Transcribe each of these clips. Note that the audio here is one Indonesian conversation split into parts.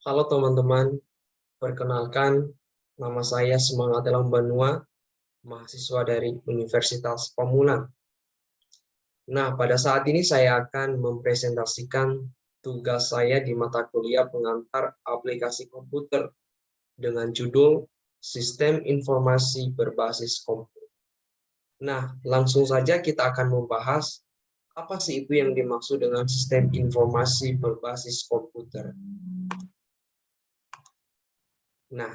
Halo teman-teman, perkenalkan nama saya Semangat Elam Banua, mahasiswa dari Universitas Pamulang. Nah, pada saat ini saya akan mempresentasikan tugas saya di mata kuliah pengantar aplikasi komputer dengan judul Sistem Informasi Berbasis Komputer. Nah, langsung saja kita akan membahas apa sih itu yang dimaksud dengan sistem informasi berbasis komputer. Nah,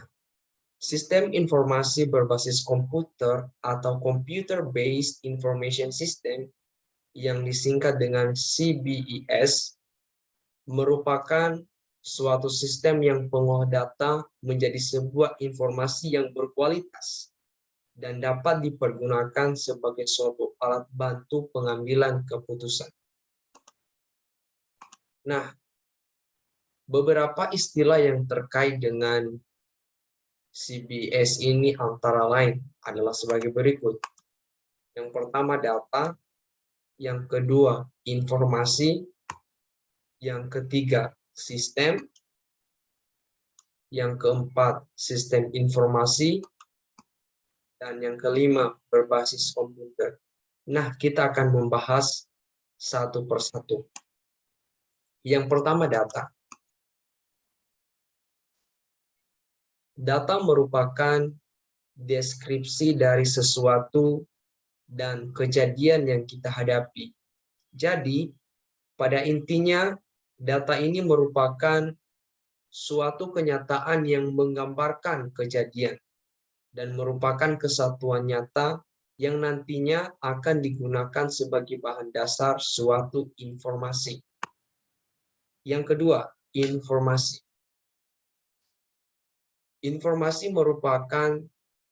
sistem informasi berbasis komputer atau Computer-Based Information System yang disingkat dengan CBES merupakan suatu sistem yang pengolah data menjadi sebuah informasi yang berkualitas dan dapat dipergunakan sebagai suatu alat bantu pengambilan keputusan. Nah, beberapa istilah yang terkait dengan CBS ini antara lain adalah sebagai berikut. Yang pertama data, yang kedua informasi, yang ketiga sistem, yang keempat sistem informasi, dan yang kelima berbasis komputer. Nah, kita akan membahas satu persatu. Yang pertama data. Data merupakan deskripsi dari sesuatu dan kejadian yang kita hadapi. Jadi, pada intinya, data ini merupakan suatu kenyataan yang menggambarkan kejadian dan merupakan kesatuan nyata yang nantinya akan digunakan sebagai bahan dasar suatu informasi. Yang kedua, informasi. Informasi merupakan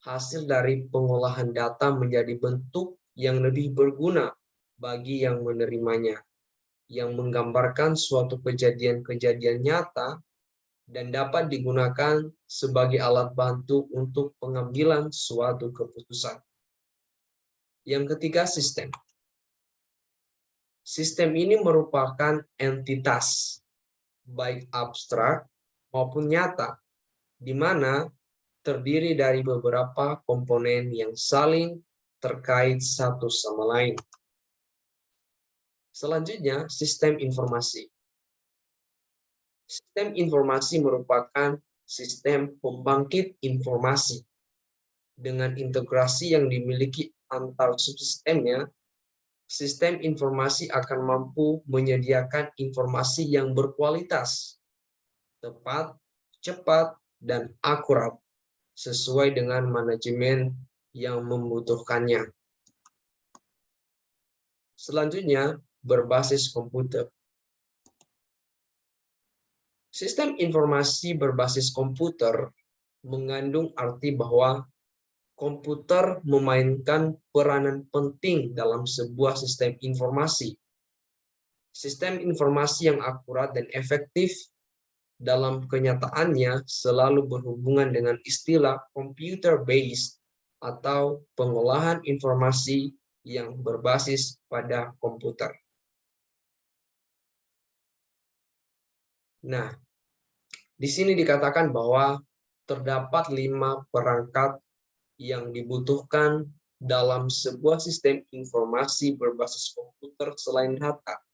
hasil dari pengolahan data menjadi bentuk yang lebih berguna bagi yang menerimanya, yang menggambarkan suatu kejadian-kejadian nyata dan dapat digunakan sebagai alat bantu untuk pengambilan suatu keputusan. Yang ketiga, sistem. Sistem ini merupakan entitas, baik abstrak maupun nyata, di mana terdiri dari beberapa komponen yang saling terkait satu sama lain. Selanjutnya, sistem informasi. Sistem informasi merupakan sistem pembangkit informasi dengan integrasi yang dimiliki antar subsistemnya. Sistem informasi akan mampu menyediakan informasi yang berkualitas, tepat, cepat, dan akurat sesuai dengan manajemen yang membutuhkannya. Selanjutnya, berbasis komputer. Sistem informasi berbasis komputer mengandung arti bahwa komputer memainkan peranan penting dalam sebuah sistem informasi. Sistem informasi yang akurat dan efektif dalam kenyataannya selalu berhubungan dengan istilah computer-based atau pengolahan informasi yang berbasis pada komputer. Nah, di sini dikatakan bahwa terdapat 5 perangkat yang dibutuhkan dalam sebuah sistem informasi berbasis komputer selain data,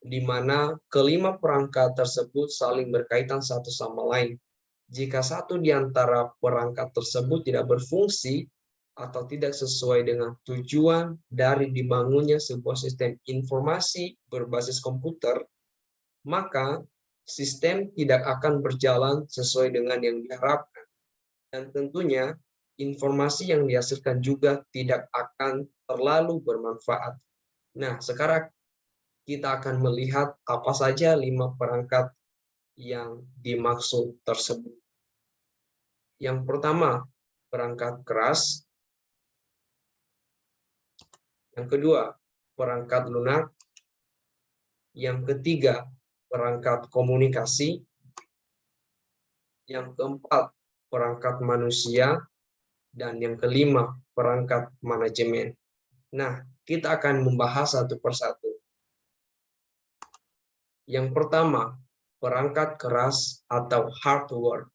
di mana kelima perangkat tersebut saling berkaitan satu sama lain. Jika satu di antara perangkat tersebut tidak berfungsi atau tidak sesuai dengan tujuan dari dibangunnya sebuah sistem informasi berbasis komputer, maka sistem tidak akan berjalan sesuai dengan yang diharapkan. Dan tentunya informasi yang dihasilkan juga tidak akan terlalu bermanfaat. Nah, sekarang kita akan melihat apa saja 5 perangkat yang dimaksud tersebut. Yang pertama, perangkat keras. Yang kedua, perangkat lunak. Yang ketiga, perangkat komunikasi. Yang keempat, perangkat manusia. Dan yang kelima, perangkat manajemen. Nah, kita akan membahas satu persatu. Yang pertama, perangkat keras atau hardware.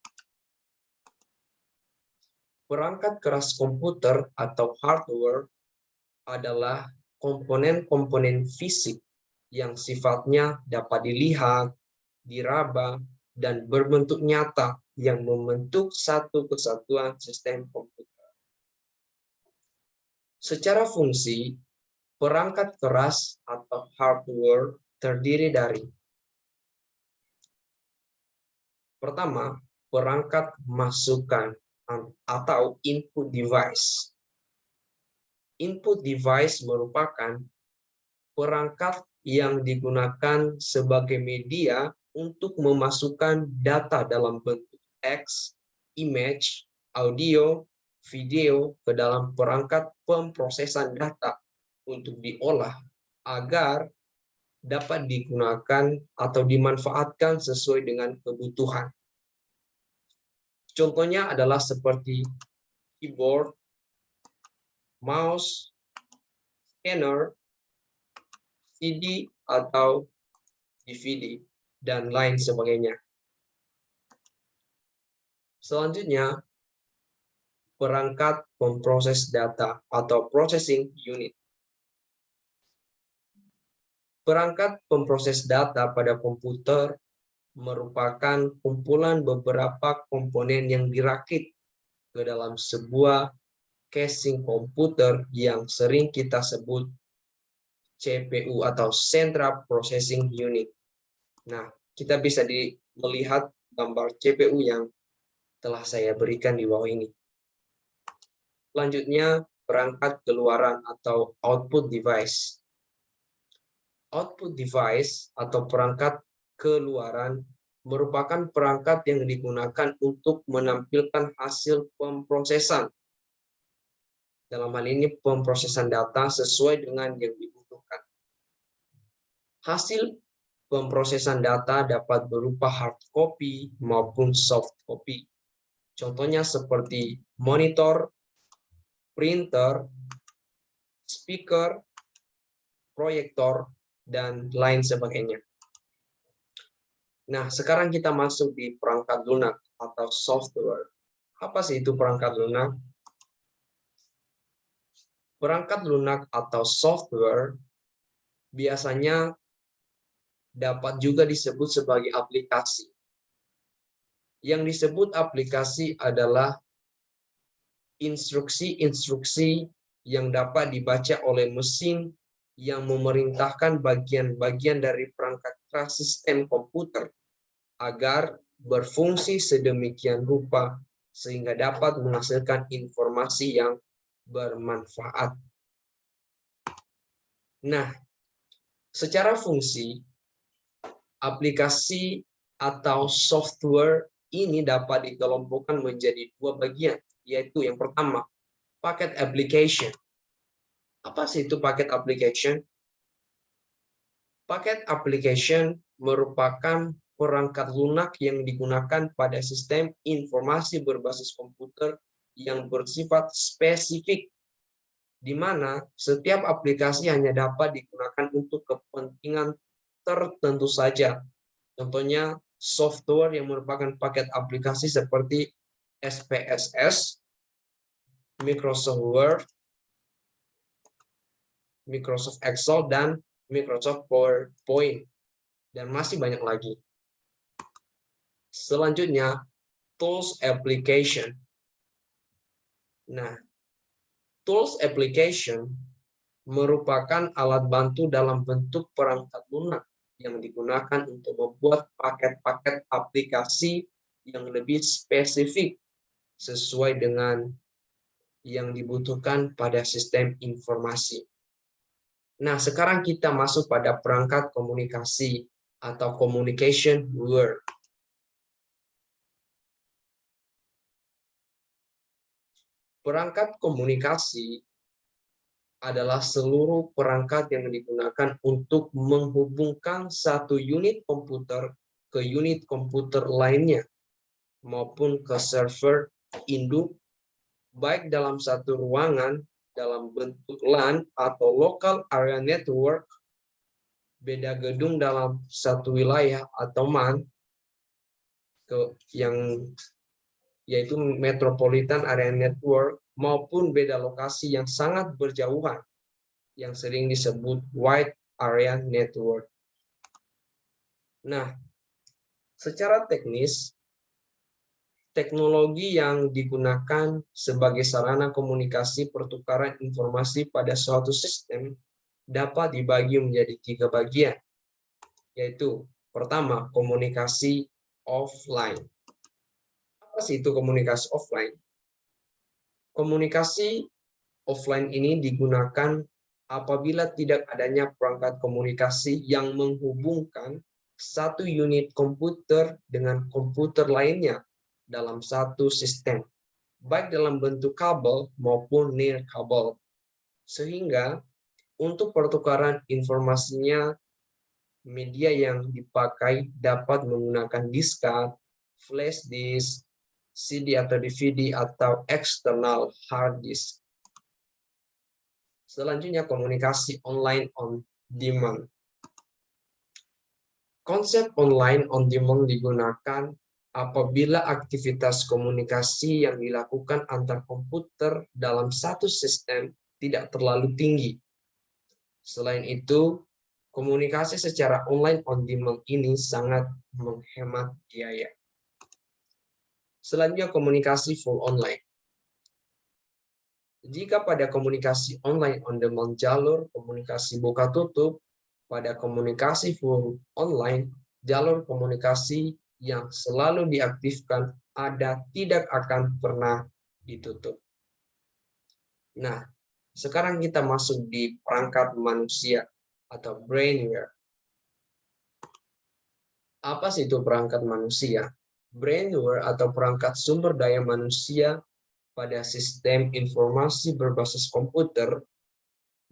Perangkat keras komputer atau hardware adalah komponen-komponen fisik yang sifatnya dapat dilihat, diraba, dan berbentuk nyata yang membentuk satu kesatuan sistem komputer. Secara fungsi, perangkat keras atau hardware terdiri dari: pertama, perangkat masukan atau input device. Input device merupakan perangkat yang digunakan sebagai media untuk memasukkan data dalam bentuk teks, image, audio, video ke dalam perangkat pemrosesan data untuk diolah agar dapat digunakan atau dimanfaatkan sesuai dengan kebutuhan. Contohnya adalah seperti keyboard, mouse, scanner, CD atau DVD, dan lain sebagainya. Selanjutnya, perangkat pemproses data atau processing unit. Perangkat pemproses data pada komputer merupakan kumpulan beberapa komponen yang dirakit ke dalam sebuah casing komputer yang sering kita sebut CPU atau Central Processing Unit. Nah, kita bisa melihat gambar CPU yang telah saya berikan di bawah ini. Selanjutnya, perangkat keluaran atau output device. Output device atau perangkat keluaran merupakan perangkat yang digunakan untuk menampilkan hasil pemrosesan. Dalam hal ini, pemrosesan data sesuai dengan yang dibutuhkan. Hasil pemrosesan data dapat berupa hard copy maupun soft copy. Contohnya seperti monitor, printer, speaker, proyektor, dan lain sebagainya. Nah, sekarang kita masuk di perangkat lunak atau software. Apa sih itu perangkat lunak? Perangkat lunak atau software biasanya dapat juga disebut sebagai aplikasi. Yang disebut aplikasi adalah instruksi-instruksi yang dapat dibaca oleh mesin yang memerintahkan bagian-bagian dari perangkat keras sistem komputer agar berfungsi sedemikian rupa sehingga dapat menghasilkan informasi yang bermanfaat. Nah, secara fungsi, aplikasi atau software ini dapat dikelompokkan menjadi dua bagian, yaitu yang pertama, paket application. Apa sih itu paket application? Paket application merupakan perangkat lunak yang digunakan pada sistem informasi berbasis komputer yang bersifat spesifik, di mana setiap aplikasi hanya dapat digunakan untuk kepentingan tertentu saja. Contohnya, software yang merupakan paket aplikasi seperti SPSS, Microsoft Word, Microsoft Excel, dan Microsoft PowerPoint, dan masih banyak lagi. Selanjutnya, tools application. Nah, tools application merupakan alat bantu dalam bentuk perangkat lunak yang digunakan untuk membuat paket-paket aplikasi yang lebih spesifik sesuai dengan yang dibutuhkan pada sistem informasi. Nah, sekarang kita masuk pada perangkat komunikasi atau communication word. Perangkat komunikasi adalah seluruh perangkat yang digunakan untuk menghubungkan satu unit komputer ke unit komputer lainnya, maupun ke server induk, baik dalam satu ruangan dalam bentuk LAN atau Local Area Network, beda gedung dalam satu wilayah atau MAN, yaitu Metropolitan Area Network maupun beda lokasi yang sangat berjauhan yang sering disebut Wide Area Network. Nah, secara teknis, teknologi yang digunakan sebagai sarana komunikasi pertukaran informasi pada suatu sistem dapat dibagi menjadi 3 bagian, yaitu pertama, komunikasi offline. Apa sih itu komunikasi offline? Komunikasi offline ini digunakan apabila tidak adanya perangkat komunikasi yang menghubungkan satu unit komputer dengan komputer lainnya dalam satu sistem, baik dalam bentuk kabel maupun nirkabel. Sehingga untuk pertukaran informasinya, media yang dipakai dapat menggunakan diskat, flash disk, CD atau DVD, atau external hard disk. Selanjutnya, komunikasi online on demand. Konsep online on demand digunakan apabila aktivitas komunikasi yang dilakukan antar komputer dalam satu sistem tidak terlalu tinggi. Selain itu, komunikasi secara online on demand ini sangat menghemat biaya. Selanjutnya, komunikasi full online. Jika pada komunikasi online on demand jalur komunikasi buka tutup, pada komunikasi full online, jalur komunikasi yang selalu diaktifkan ada tidak akan pernah ditutup. Nah, sekarang kita masuk di perangkat manusia atau brainware. Apa sih itu perangkat manusia? Brainware atau perangkat sumber daya manusia pada sistem informasi berbasis komputer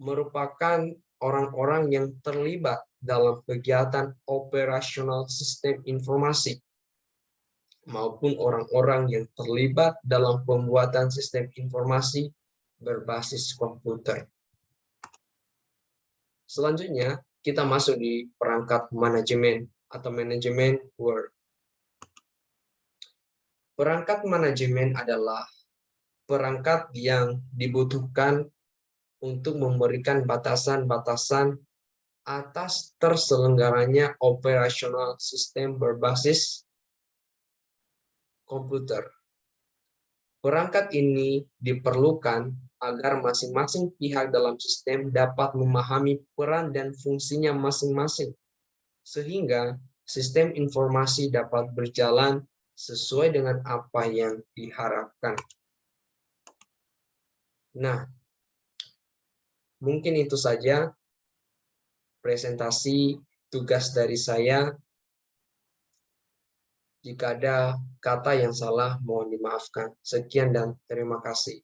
merupakan orang-orang yang terlibat dalam kegiatan operasional sistem informasi maupun orang-orang yang terlibat dalam pembuatan sistem informasi berbasis komputer. Selanjutnya, kita masuk di perangkat manajemen atau manajemen ware. Perangkat manajemen adalah perangkat yang dibutuhkan untuk memberikan batasan-batasan atas terselenggaranya operasional sistem berbasis komputer. Perangkat ini diperlukan agar masing-masing pihak dalam sistem dapat memahami peran dan fungsinya masing-masing, sehingga sistem informasi dapat berjalan sesuai dengan apa yang diharapkan. Nah, mungkin itu saja presentasi tugas dari saya. Jika ada kata yang salah, mohon dimaafkan. Sekian dan terima kasih.